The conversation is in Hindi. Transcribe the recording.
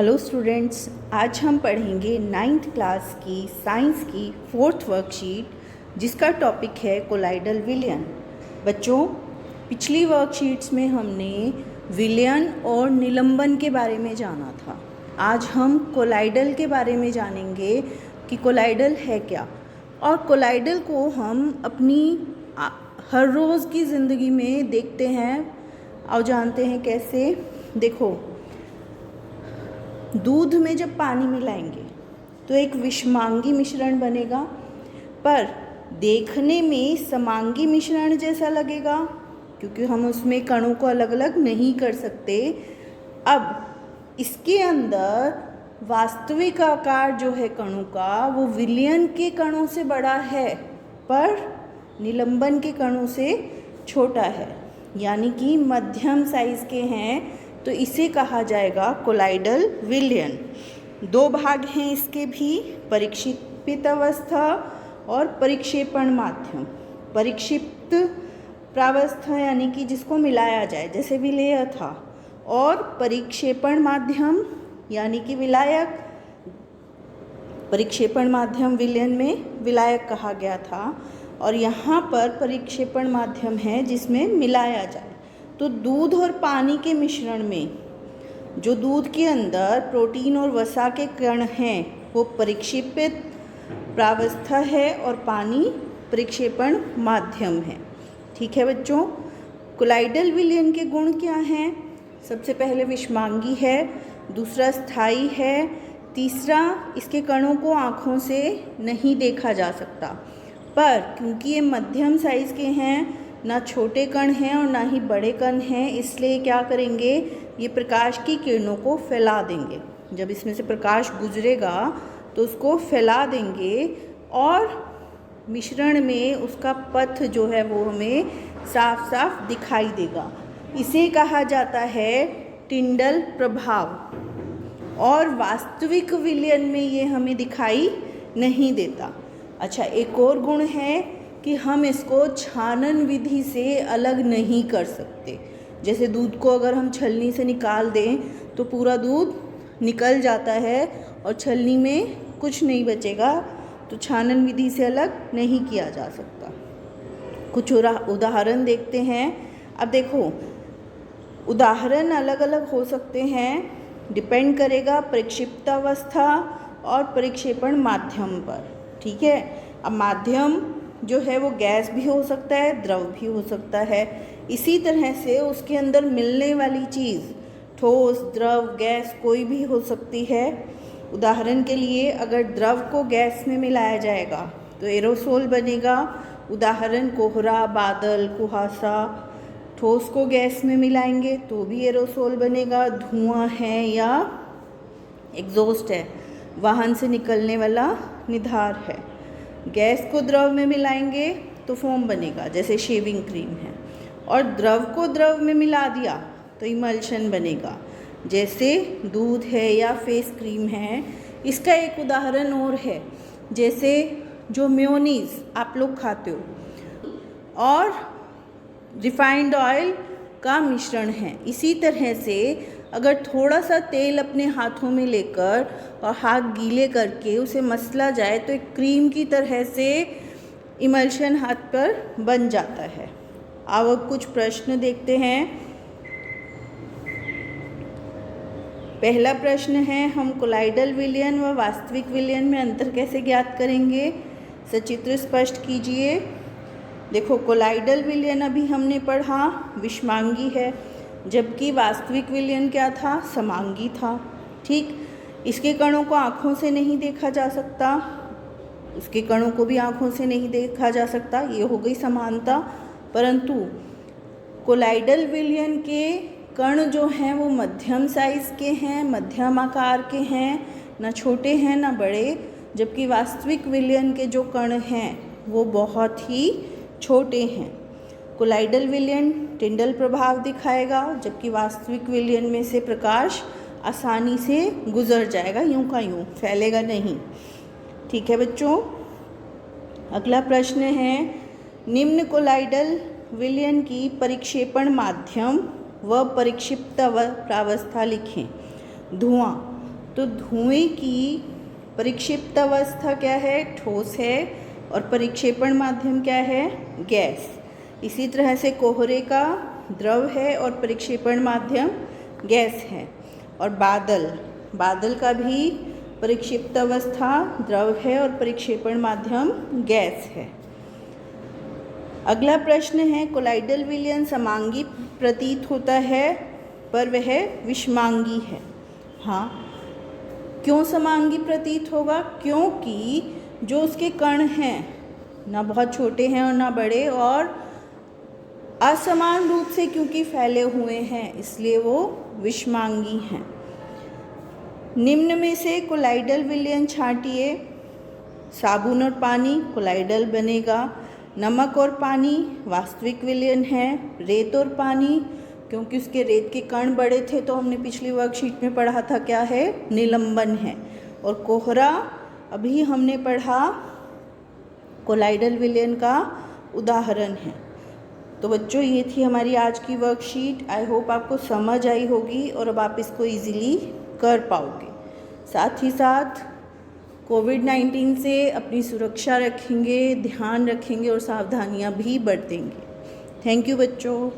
हेलो स्टूडेंट्स, आज हम पढ़ेंगे 9th क्लास की साइंस की 4th वर्कशीट जिसका टॉपिक है कोलाइडल विलयन। बच्चों, पिछली वर्कशीट्स में हमने विलयन और निलंबन के बारे में जाना था। आज हम कोलाइडल के बारे में जानेंगे कि कोलाइडल है क्या, और कोलाइडल को हम अपनी हर रोज़ की ज़िंदगी में देखते हैं और जानते हैं कैसे। देखो, दूध में जब पानी मिलाएंगे तो एक विषमांगी मिश्रण बनेगा, पर देखने में समांगी मिश्रण जैसा लगेगा क्योंकि हम उसमें कणों को अलग अलग नहीं कर सकते। अब इसके अंदर वास्तविक आकार जो है कणों का वो विलयन के कणों से बड़ा है, पर निलंबन के कणों से छोटा है, यानी कि मध्यम साइज के हैं, तो इसे कहा जाएगा कोलाइडल विलयन। दो भाग हैं इसके भी, परिक्षिप्त अवस्था और परिक्षेपण माध्यम। परिक्षिप्त प्रावस्था यानी कि जिसको मिलाया जाए, जैसे विलेय था, और परिक्षेपण माध्यम यानी कि विलायक। परिक्षेपण माध्यम विलयन में विलायक कहा गया था, और यहाँ पर परिक्षेपण माध्यम है जिसमें मिलाया जाए। तो दूध और पानी के मिश्रण में जो दूध के अंदर प्रोटीन और वसा के कण हैं वो परिक्षेपित प्रावस्था है, और पानी परिक्षेपण माध्यम है। ठीक है बच्चों, कोलाइडल विलयन के गुण क्या हैं? सबसे पहले विषमांगी है, दूसरा स्थायी है, तीसरा इसके कणों को आँखों से नहीं देखा जा सकता, पर क्योंकि ये मध्यम साइज़ के हैं, ना छोटे कण हैं और ना ही बड़े कण हैं, इसलिए क्या करेंगे, ये प्रकाश की किरणों को फैला देंगे। जब इसमें से प्रकाश गुजरेगा तो उसको फैला देंगे, और मिश्रण में उसका पथ जो है वो हमें साफ साफ दिखाई देगा। इसे कहा जाता है टिंडल प्रभाव, और वास्तविक विलयन में ये हमें दिखाई नहीं देता। अच्छा, एक और गुण है कि हम इसको छानन विधि से अलग नहीं कर सकते। जैसे दूध को अगर हम छलनी से निकाल दें तो पूरा दूध निकल जाता है और छलनी में कुछ नहीं बचेगा, तो छानन विधि से अलग नहीं किया जा सकता। कुछ उदाहरण देखते हैं। अब देखो, उदाहरण अलग अलग हो सकते हैं, डिपेंड करेगा परिक्षिप्त अवस्था और परिक्षेपण माध्यम पर। ठीक है, अब माध्यम जो है वो गैस भी हो सकता है, द्रव भी हो सकता है। इसी तरह से उसके अंदर मिलने वाली चीज़ ठोस, द्रव, गैस कोई भी हो सकती है। उदाहरण के लिए, अगर द्रव को गैस में मिलाया जाएगा तो एरोसोल बनेगा। उदाहरण कोहरा, बादल, कुहासा। ठोस को गैस में मिलाएंगे तो भी एरोसोल बनेगा। धुआं है या एग्जॉस्ट है, वाहन से निकलने वाला निधार है। गैस को द्रव में मिलाएंगे तो फोम बनेगा, जैसे शेविंग क्रीम है, और द्रव को द्रव में मिला दिया तो इमल्शन बनेगा, जैसे दूध है या फेस क्रीम है। इसका एक उदाहरण और है, जैसे जो मेयोनीज आप लोग खाते हो और रिफाइंड ऑयल का मिश्रण है। इसी तरह से अगर थोड़ा सा तेल अपने हाथों में लेकर और हाथ गीले करके उसे मसला जाए तो एक क्रीम की तरह से इमल्शन हाथ पर बन जाता है। अब कुछ प्रश्न देखते हैं। पहला प्रश्न है, हम कोलाइडल विलयन व वास्तविक विलयन में अंतर कैसे ज्ञात करेंगे? सचित्र स्पष्ट कीजिए। देखो, कोलाइडल विलयन अभी हमने पढ़ा विषमांगी है, जबकि वास्तविक विलयन क्या था? समांगी था। ठीक, इसके कणों को आँखों से नहीं देखा जा सकता, उसके कणों को भी आँखों से नहीं देखा जा सकता, ये हो गई समानता। परंतु कोलाइडल विलयन के कण जो हैं वो मध्यम साइज़ के हैं, मध्यम आकार के हैं, ना छोटे हैं ना बड़े, जबकि वास्तविक विलयन के जो कण हैं वो बहुत ही छोटे हैं। कोलाइडल विलयन टिंडल प्रभाव दिखाएगा, जबकि वास्तविक विलयन में से प्रकाश आसानी से गुजर जाएगा, यूं का यूं फैलेगा नहीं। ठीक है बच्चों, अगला प्रश्न है, निम्न कोलाइडल विलयन की परिक्षेपण माध्यम व परिक्षिप्त प्रावस्था लिखें। धुआं, तो धुएं की परिक्षिप्त अवस्था क्या है? ठोस है। और परिक्षेपण माध्यम क्या है? गैस। इसी तरह से कोहरे का द्रव है और परिक्षेपण माध्यम गैस है। और बादल का भी परिक्षिप्त अवस्था द्रव है और परिक्षेपण माध्यम गैस है। अगला प्रश्न है, कोलाइडल विलयन समांगी प्रतीत होता है पर वह विषमांगी है। हाँ, क्यों समांगी प्रतीत होगा? क्योंकि जो उसके कण हैं ना बहुत छोटे हैं और ना बड़े, और असमान रूप से क्योंकि फैले हुए हैं, इसलिए वो विषमांगी हैं। निम्न में से कोलाइडल विलयन छांटिए। साबुन और पानी कोलाइडल बनेगा। नमक और पानी वास्तविक विलयन है। रेत और पानी, क्योंकि उसके रेत के कण बड़े थे तो हमने पिछली वर्कशीट में पढ़ा था क्या है? निलंबन है। और कोहरा अभी हमने पढ़ा कोलाइडल विलयन का उदाहरण है। तो बच्चों, ये थी हमारी आज की वर्कशीट। आई होप आपको समझ आई होगी और अब आप इसको इजीली कर पाओगे। साथ ही साथ कोविड-19 से अपनी सुरक्षा रखेंगे, ध्यान रखेंगे और सावधानियां भी बरतेंगे। थैंक यू बच्चों।